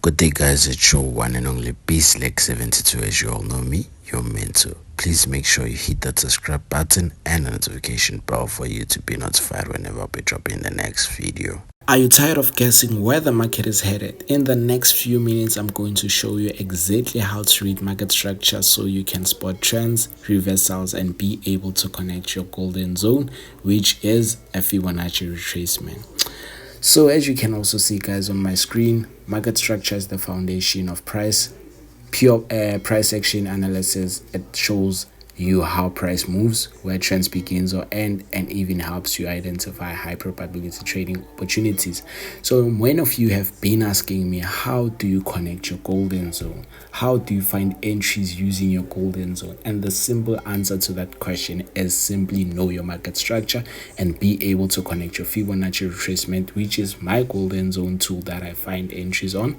Good day, guys. It's your one and only BSLEC72. As you all know me, your mentor. Please make sure you hit that subscribe button and the notification bell for you to be notified whenever I'll be dropping the next video. Are you tired of guessing where the market is headed? In the next few minutes, I'm going to show you exactly how to read market structure so you can spot trends, reversals, and be able to connect your golden zone, which is a Fibonacci retracement. So as you can also see, guys, on my screen, market structure is the foundation of price. Pure price action analysis, it shows you how price moves, where trends begins or end, and even helps you identify high probability trading opportunities. So many of you have been asking me, how do you connect your golden zone? How do you find entries using your golden zone? And the simple answer to that question is simply know your market structure and be able to connect your Fibonacci retracement, which is my golden zone tool that I find entries on,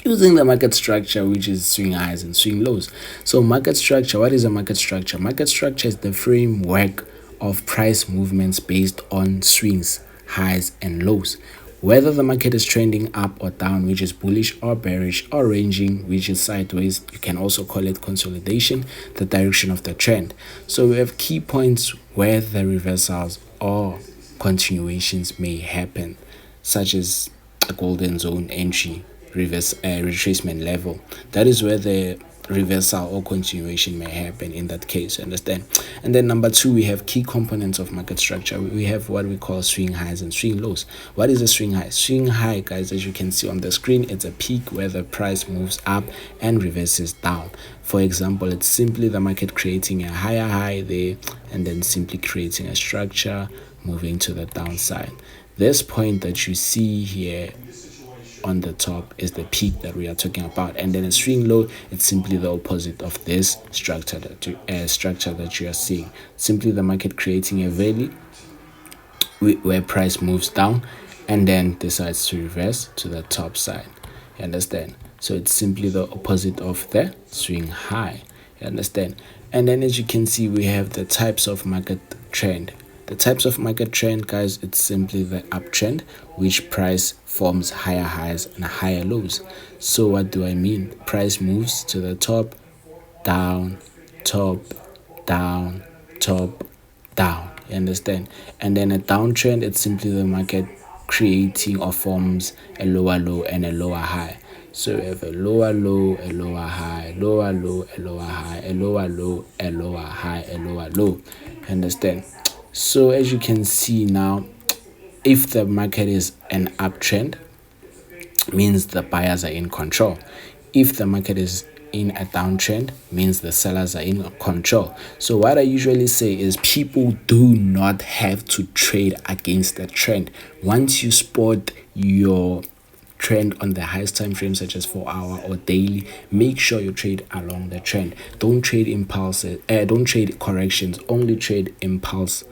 using the market structure, which is swing highs and swing lows. So market structure, what is a market structure? Market structure is the framework of price movements based on swings, highs and lows. Whether the market is trending up or down, which is bullish or bearish, or ranging, which is sideways, you can also call it consolidation, the direction of the trend. So we have key points where the reversals or continuations may happen, such as a golden zone entry, retracement level. That is where the reversal or continuation may happen in that case, understand? And then number two, we have key components of market structure. We have what we call swing highs and swing lows. What is a swing high? Swing high, guys, as you can see on the screen, it's a peak where the price moves up and reverses down. For example, it's simply the market creating a higher high there and then simply creating a structure moving to the downside. This point that you see here on the top is the peak that we are talking about, and then a swing low, it's simply the opposite of this structure that you are seeing. Simply the market creating a valley where price moves down and then decides to reverse to the top side. You understand? So it's simply the opposite of the swing high. You understand? And then as you can see, we have the types of market trend. The types of market trend, guys, it's simply the uptrend, which price forms higher highs and higher lows. So what do I mean? Price moves to the top, down, top, down, top, down. You understand? And then a downtrend, it's simply the market creating or forms a lower low and a lower high. So we have a lower low, a lower high, lower low, a lower high, a lower low, a lower high, a lower low. Understand? So as you can see now, if the market is an uptrend, means the buyers are in control. If the market is in a downtrend, means the sellers are in control. So what I usually say is people do not have to trade against the trend. Once you spot your trend on the highest time frame, such as 4 hour or daily, make sure you trade along the trend. Don't trade impulses, don't trade corrections, only trade impulses.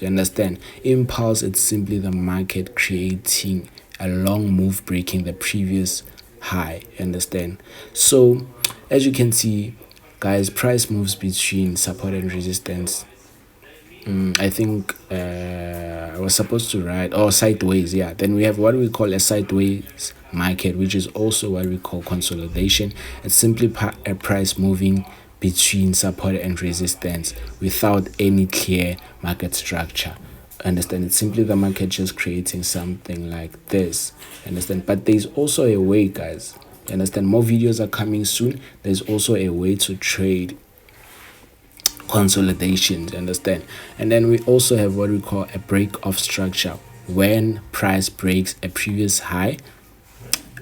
You understand? Impulse, it's simply the market creating a long move, breaking the previous high. You understand? So as you can see, guys, price moves between support and resistance. I think I was supposed to write sideways. Yeah, then we have what we call a sideways market, which is also what we call consolidation. It's simply a price moving between support and resistance without any clear market structure. Understand? It's simply the market just creating something like this. Understand? But there's also a way, guys. You understand? More videos are coming soon. There's also a way to trade consolidation. Understand? And then we also have what we call a break of structure, when price breaks a previous high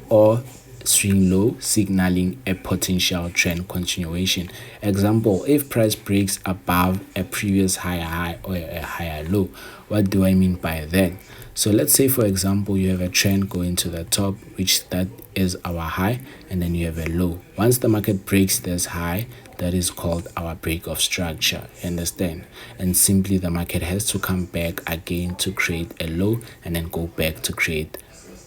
or swing low, signaling a potential trend continuation. Example, if price breaks above a previous higher high or a higher low. What do I mean by that? So let's say, for example, you have a trend going to the top, which that is our high, and then you have a low. Once the market breaks this high, that is called our break of structure. Understand? And simply the market has to come back again to create a low and then go back to create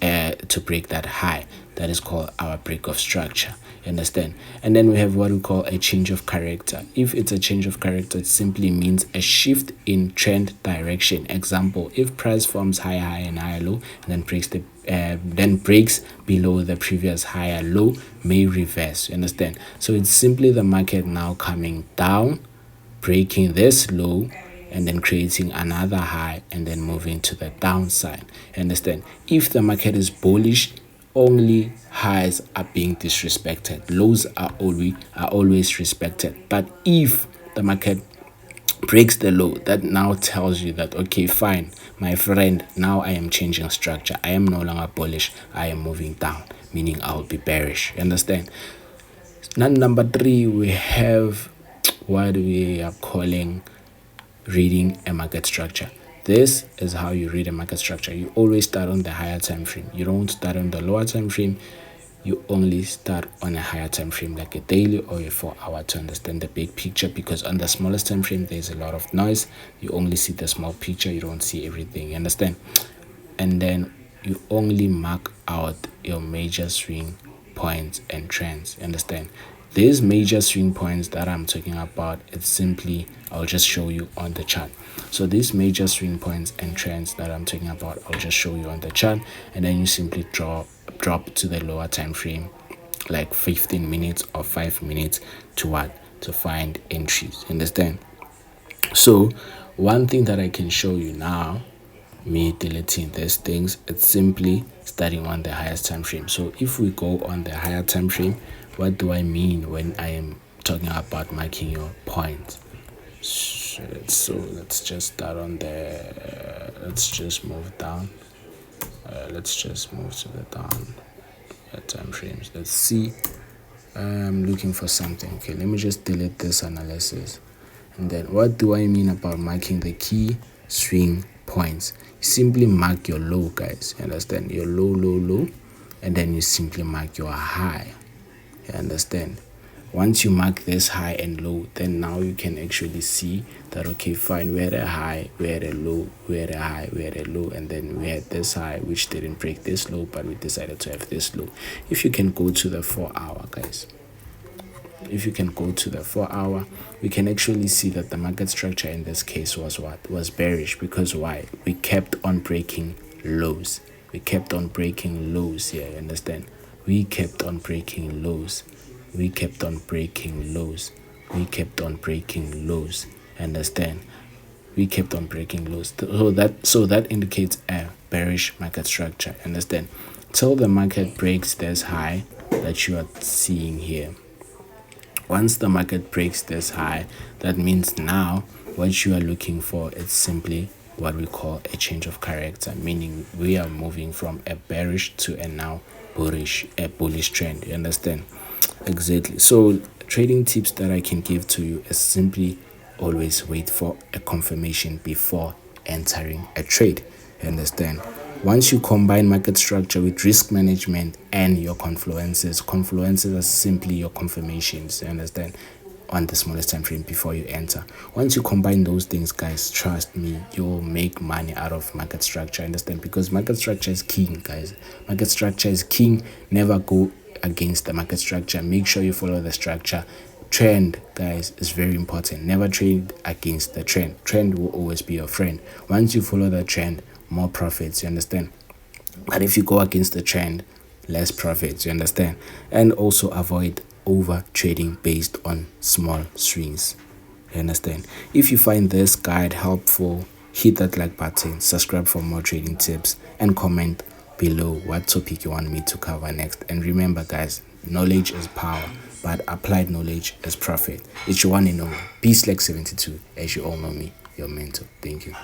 to break that high. That is called our break of structure. You understand? And then we have what we call a change of character. If it's a change of character, it simply means a shift in trend direction. Example: if price forms higher high and higher low, and then breaks below the previous higher low, may reverse. You understand? So it's simply the market now coming down, breaking this low, and then creating another high, and then moving to the downside. Understand? If the market is bullish, only highs are being disrespected, lows are always respected. But if the market breaks the low, that now tells you that, okay, fine, my friend, now I am changing structure. I am no longer bullish, I am moving down, meaning I'll be bearish. Understand? Now, number 3, we have what we are calling reading a market structure. This is how you read a market structure. You always start on the higher time frame. You don't start on the lower time frame. You only start on a higher time frame, like a daily or a 4-hour, to understand the big picture, because on the smallest time frame there's a lot of noise. You only see the small picture, you don't see everything. You understand? And then you only mark out your major swing points and trends. You understand? These major swing points that I'm talking about, it's simply, I'll just show you on the chart. So these major swing points and trends that I'm talking about, I'll just show you on the chart, and then you simply drop to the lower time frame, like 15 minutes or 5 minutes, to what? To find entries. Understand? So one thing that I can show you now, me deleting these things, it's simply starting on the highest time frame. So if we go on the higher time frame, what do I mean when I am talking about marking your points? So let's just start on the, let's just move down, let's just move to the down time frames. Let's see, I'm looking for something. Okay, let me just delete this analysis. And then what do I mean about marking the key swing points? You simply mark your low, guys. You understand? Your low, and then you simply mark your high. You understand? Once you mark this high and low, then now you can actually see that, okay, fine, we had a high, we had a low, we had a high, we had a low, and then we had this high which didn't break this low, but we decided to have this low. If you can go to the 4-hour, guys, if you can go to the 4-hour, we can actually see that the market structure in this case was what? Was bearish. Because why? We kept on breaking lows. We kept on breaking lows here. You understand? We kept on breaking lows. We kept on breaking lows. We kept on breaking lows. Understand? We kept on breaking lows. So that indicates a bearish market structure. Understand? Till the market breaks this high that you are seeing here. Once the market breaks this high, that means now what you are looking for is simply what we call a change of character, meaning we are moving from a bearish to a now bullish trend. You understand? Exactly. So trading tips that I can give to you is simply always wait for a confirmation before entering a trade. You understand? Once you combine market structure with risk management and your confluences are simply your confirmations. You understand? On the smallest time frame before you enter. Once you combine those things, guys, trust me, you'll make money out of market structure. Understand? Because market structure is king, guys. Market structure is king. Never go against the market structure. Make sure you follow the structure. Trend, guys, is very important. Never trade against the trend. Trend will always be your friend. Once you follow the trend, more profits. You understand? But if you go against the trend, less profits. You understand? And also avoid over trading based on small swings. You understand? If you find this guide helpful, hit that like button, subscribe for more trading tips, and comment below what topic you want me to cover next. And remember, guys, knowledge is power, but applied knowledge is profit. It's your one and only Peace Like 72, as you all know me, your mentor. Thank you.